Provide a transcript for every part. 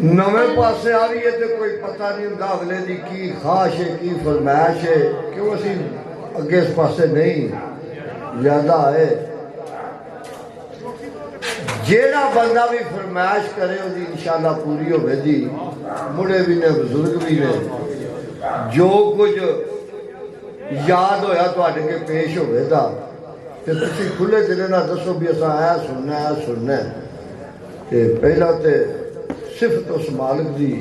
नवे पासे आ रही है तो कोई पता नहीं होंगे अगले की ख्वाहिश है की फरमाइश है, क्यों असी अगे इस पासे नहीं ज्यादा है। जेड़ा बंदा भी फरमाइश करे उसकी इंशाल्लाह पूरी होगी। मुड़े भी ने बुजुर्ग भी ने, जो कुछ याद होया तुहाडे के पेश होगा तो तुसी खुले दिल ना दसो भी असा ऐ सुनना है सुनना है। पहला तो सिफत उस मालिक दी,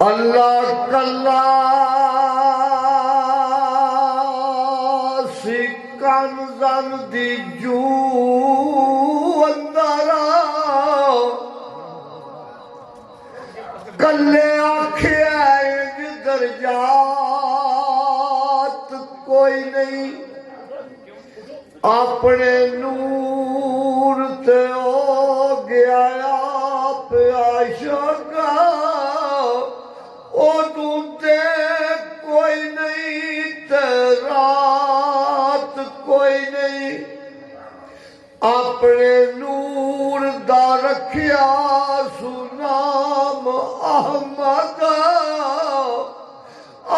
अल्लाह कल्ला सिकन जन दी जू अंदरा कल्ले आखे दर्जात कोई नहीं, अपने नूर ते हो गया आप आशका ओ दूते कोई नहीं ते रात कोई नहीं, अपने नूर दा रखिया सुनाम अहमद,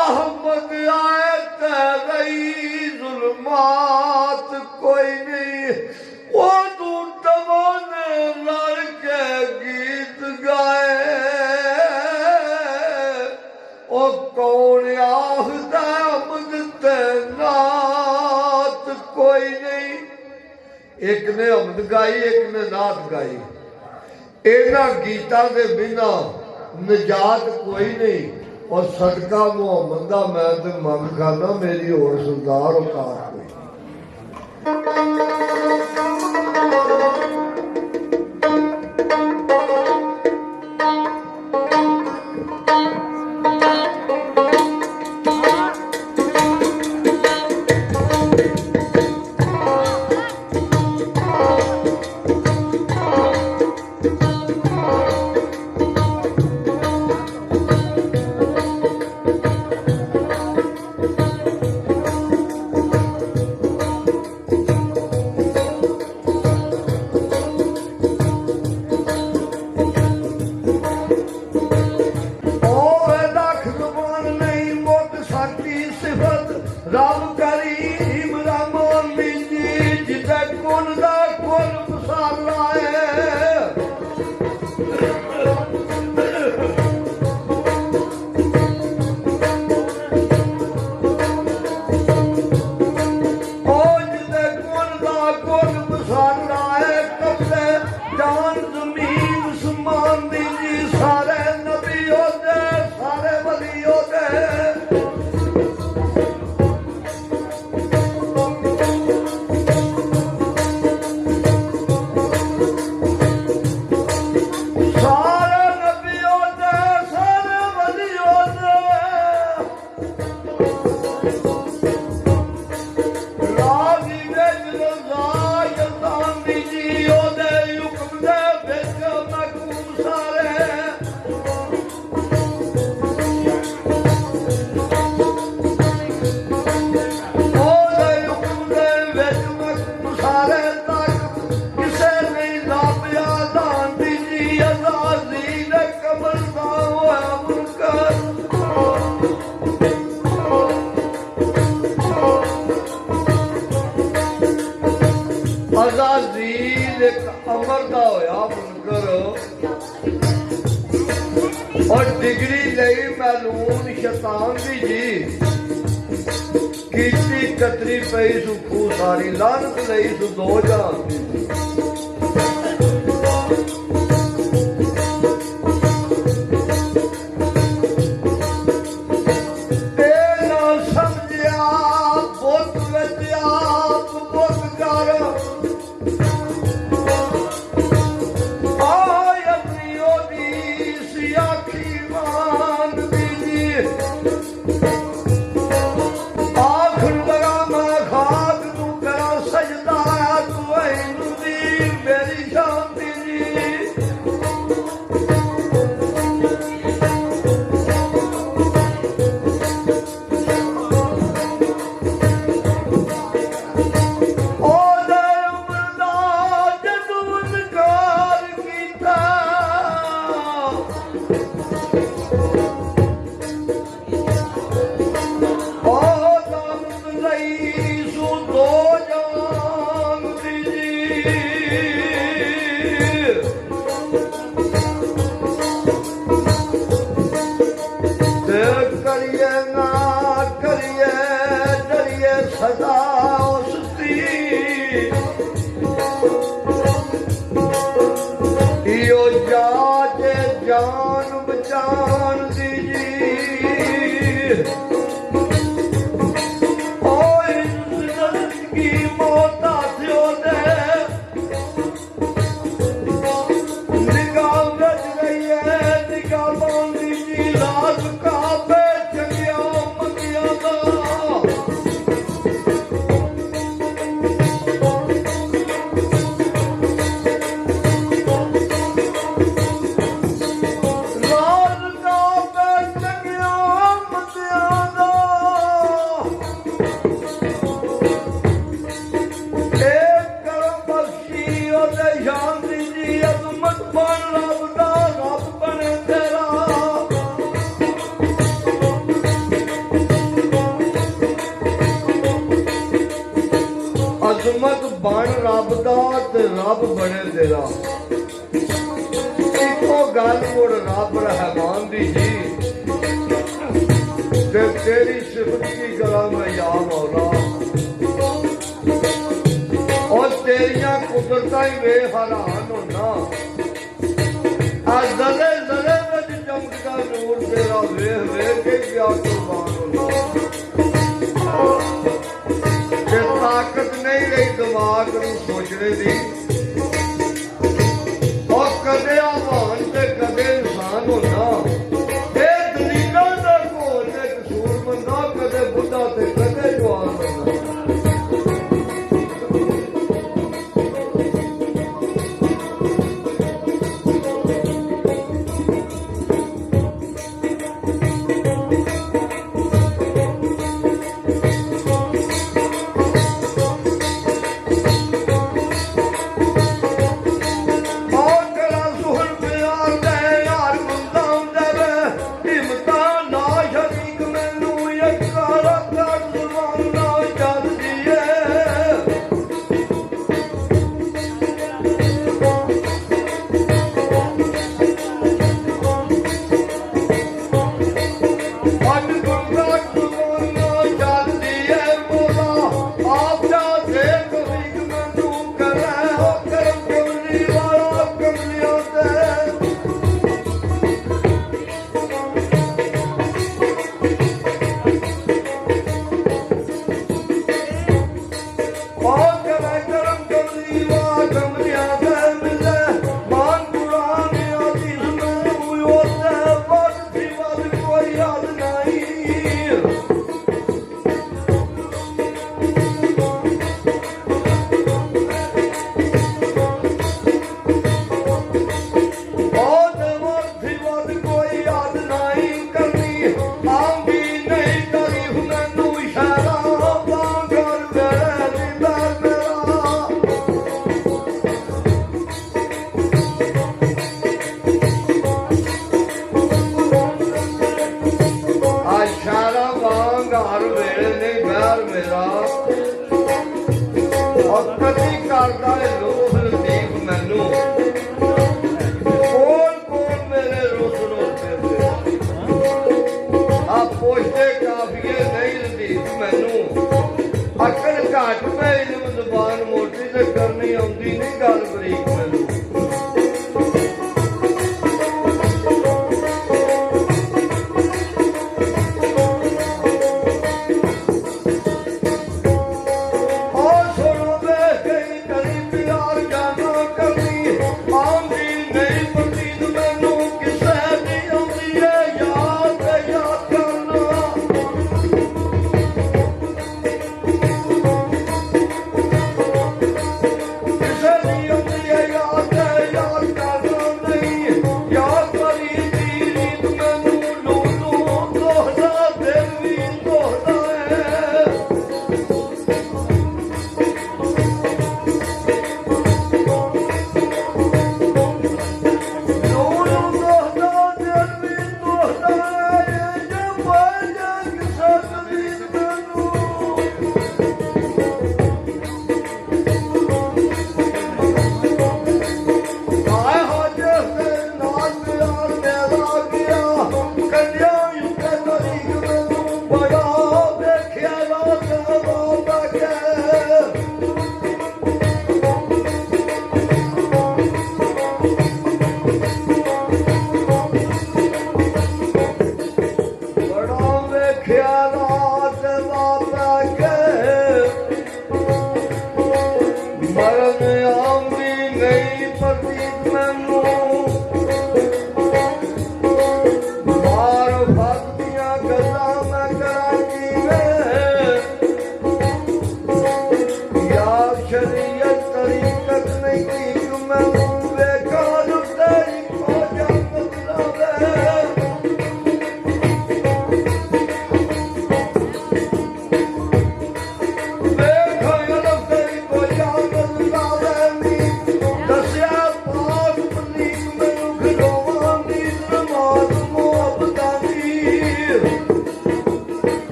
अहमद आए ते रही जुल्मात कोई नहीं। वो तू तमने लड़के गीत गाए ओ कौन आखदा अहमद ते नात कोई नहीं। एक ने अहमद गाई एक ने नात गाई, इन्हां गीतां दे बिना निजात कोई नहीं। और सदका मुहम्मद दा मैं ते मंग खाना मेरी होर सरदार औकात कोई। रब करीम रमोन जी जिते कुल दा कुल मसाला है। ओ जिते कुल दा कुल मसाला है, कब्जे जान जमीन समान दी जी सारे नबी होते सारे वली होते। अमर का होया मुनकर और डिग्री लई मैलून शैतान दी जी कीती कतरी पई सुखू सारी लानत लई सु दो जहां दी जान बचान दीजिए और की मौता से निकाल रच रही है निकाल दीजिए रात का बेच गया मतिया अजमत बन रब दा ते रब बने तेरा इको गल मुड़ रब रहमान दी जी ते तेरी सिफत की करा मैं या मौला और तेरिया कुदरतां ही वे हैरान होना आज जले जले में चमकदा नूर तेरा वेख वेख के क्या कुर्बान होना ताकत नहीं रही दिमाग नूं सोचने दी